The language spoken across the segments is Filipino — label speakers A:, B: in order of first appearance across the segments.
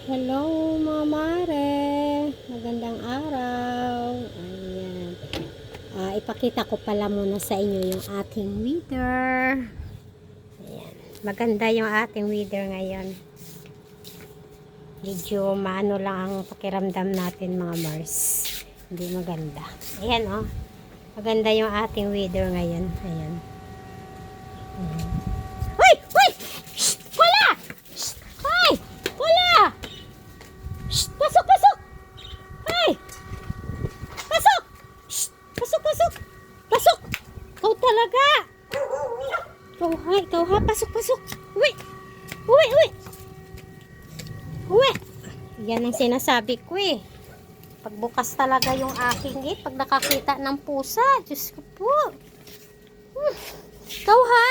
A: Hello mga mare, magandang araw. Ayan. Ipakita ko pala muna sa inyo yung ating weather. Ayan. Maganda yung ating weather ngayon. Medyo maano lang ang pakiramdam natin mga Mars. Hindi maganda. Ayan oh. Maganda yung ating weather ngayon. Ayan. Ayan. Hoy! Hoy! Shh! Wala! Shh! Hoy! Wala! Shh! Pasok! Pasok! Hoy! Pasok! Shh! Pasok! Pasok! Pasok! Ikaw talaga! Ikaw ha! Pasok! Pasok! Uwi! Uwi! Uwi! Uwi! Yan ang sinasabi ko eh. Pagbukas talaga yung aking gate pag nakakita ng pusa. Diyos ko po. Ikaw ha?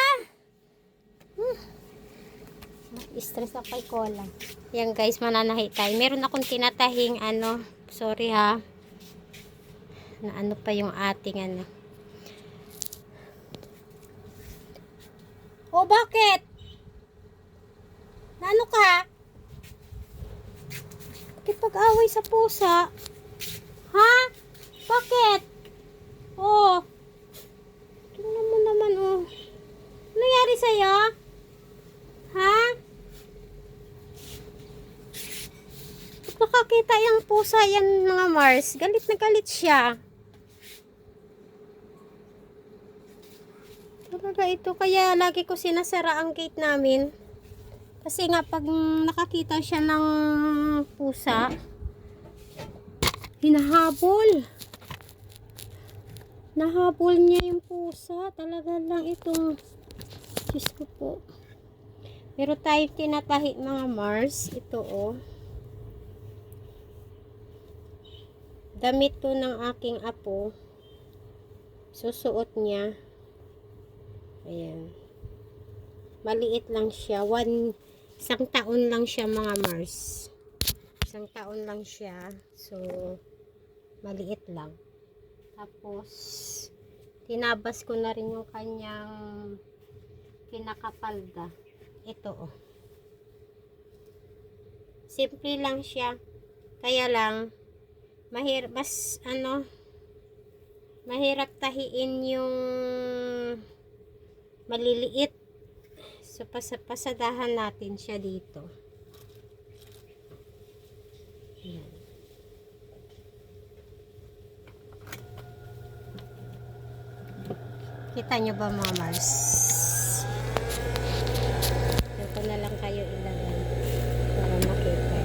A: Stress ako kay Kola. Yan guys, mananahi tayo. Meron akong tinatahing sorry ha. Na ano pa yung ating Oh, bakit? Na ano ka? Bakit pag-away sa pusa? Ha? Bakit? Oh. Tingnan mo naman oh. Ano nangyari sa'yo? Ha? Nakakita yung pusa yan mga Mars. Galit na galit siya. Talaga ito. Kaya lagi ko sinasara ang gate namin. Kasi nga pag nakakita siya ng pusa, hinahabol. Nahabol niya yung pusa. Talaga lang itong Diyos ko po. Pero tayo tinatahi mga Mars. Ito oh. Damit to ng aking apo. Susuot niya. Ayan. Maliit lang siya. Isang taon lang siya mga Mars. Isang taon lang siya. So, maliit lang. Tapos, tinabas ko na rin yung kanyang pinakapalda. Ito oh. Simple lang siya. Kaya lang, mahirap tahiin yung maliliit. So pasadahan natin siya dito. Ayan. Kita nyo ba mga Mars? Ito na lang kayo ilagay para makita.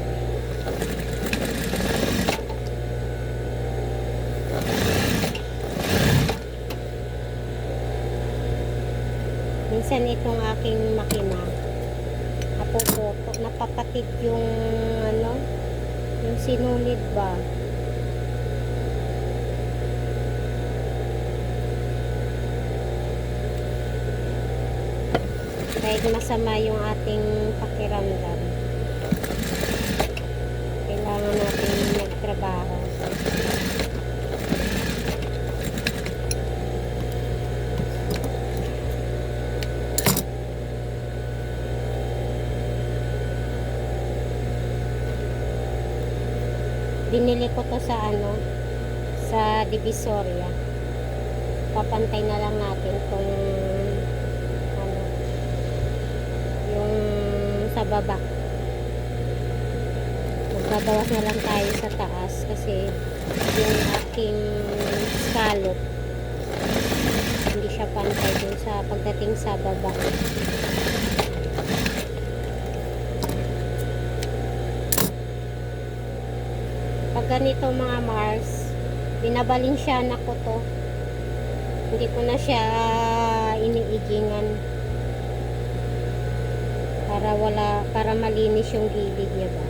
A: Minsan itong aking makina napapatid yung yung sinulid ba. Kahit masama yung ating pakiramdam, kailangan natin magtrabaho. Binili ko to sa Divisoria. Papantay na lang natin kung yung sa baba. Magbabawas na lang tayo sa taas kasi yung aking scallop hindi siya pantay dun sa pagdating sa baba. Pag ganito mga Mars, binabalinsyana ko to. Hindi ko na siya iniigingan para malinis yung gilid niya ba.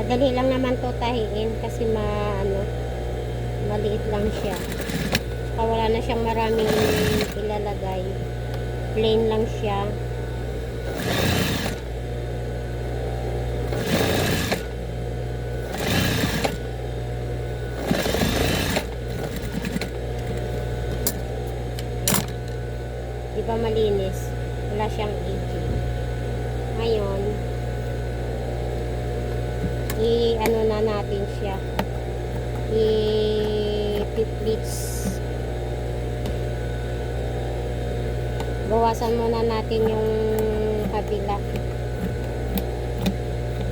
A: Madali lang naman to tahiin kasi maliit lang siya. Wala na siyang maraming ilalagay. Plain lang siya. Di ba malinis? Wala siyang aging. Ngayon, i-ano na natin siya. I-pleats. Bawasan muna natin yung kabila.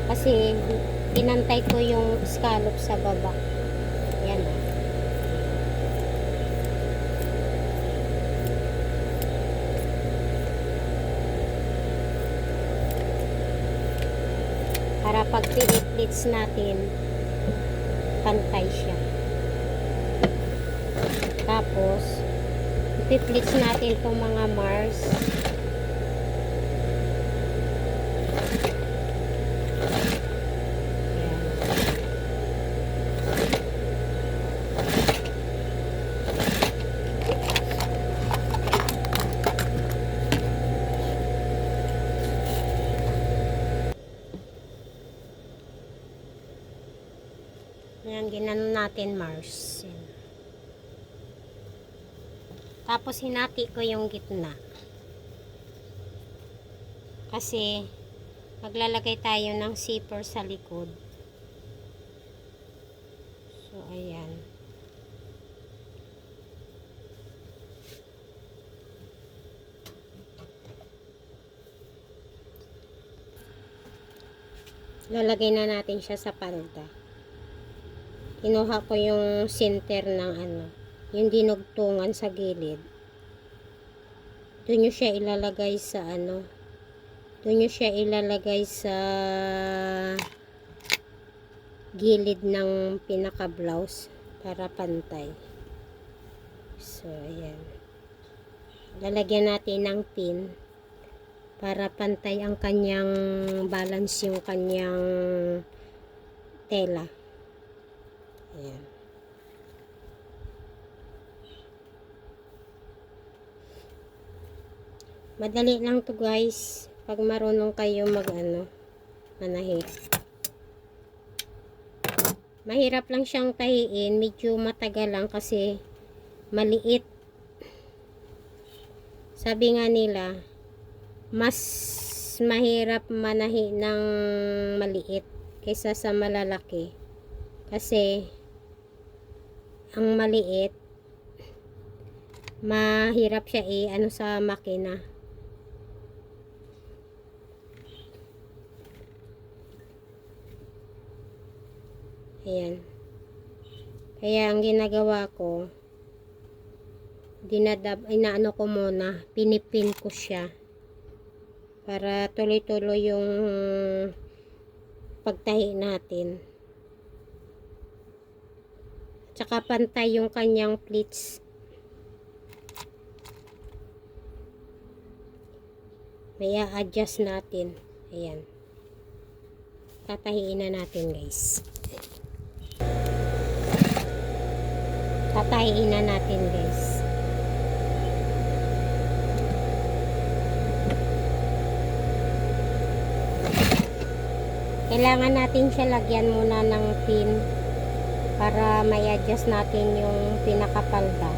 A: Kasi, inantay ko yung scallop sa baba. Yan o. Para pag piniplits natin, pantay siya. Tapos, ipiplits natin itong mga Mars. Ayan, ginano natin Mars. Ayan. Tapos hinati ko yung gitna. Kasi maglalagay tayo ng zipper sa likod. So ayan. Lalagay na natin siya sa palda. Kinuha ko yung center ng yung dinugtungan sa gilid. Doon nyo siya ilalagay sa doon nyo siya ilalagay sa gilid ng pinaka blouse para pantay. So ayan. Lalagyan natin ng pin para pantay ang kanyang balance, yung kanyang tela. Ayan. Madali lang to guys pag marunong kayo manahi. Mahirap lang siyang tahiin, medyo matagal lang kasi maliit. Sabi nga nila, mas mahirap manahi ng maliit kaysa sa malalaki. Kasi ang maliit, mahirap siya sa makina. Ayan. Kaya ang ginagawa ko, inaano ko muna, pinipin ko siya para tuloy-tuloy yung pagtahi natin. Tsaka pantay yung kanyang pleats. May adjust natin. Ayan. Tatahiin na natin guys. Tatahiin na natin guys. Kailangan natin siya lagyan muna ng pin para may adjust natin yung pinakapalda.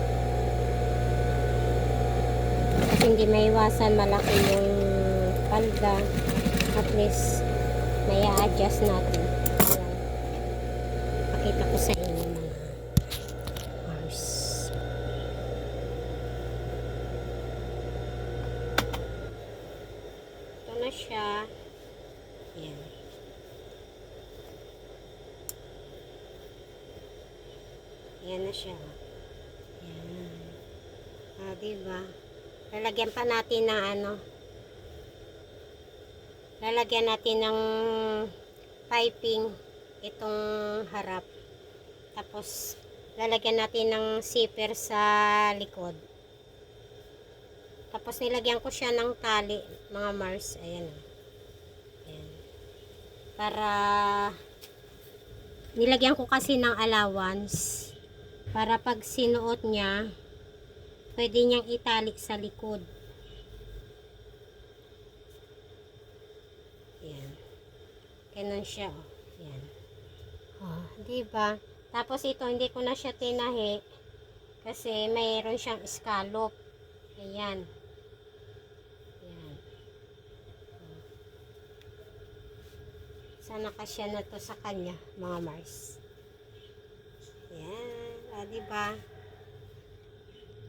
A: Kasi hindi maiwasan malaki yung palda. At least may adjust natin. Ayan. Pakita ko sa inyo mga Mars. Ito na siya. Ayan. Ayan na siya. Ayan. Diba? Lalagyan pa natin ng lalagyan natin ng piping itong harap. Tapos lalagyan natin ng zipper sa likod. Tapos nilagyan ko siya ng tali, mga Mars. Ayan. Ayan. Para Nilagyan ko kasi ng allowance para pag sinuot niya, pwede niyang itali sa likod. Yan. Ganun siya, oh. Yan. Oh, diba? Tapos ito, hindi ko na siya tinahi kasi mayroon siyang scallop. Ayan. Yan. Sana kasya na to sa kanya, mga Mars. Yan. Ah, diba?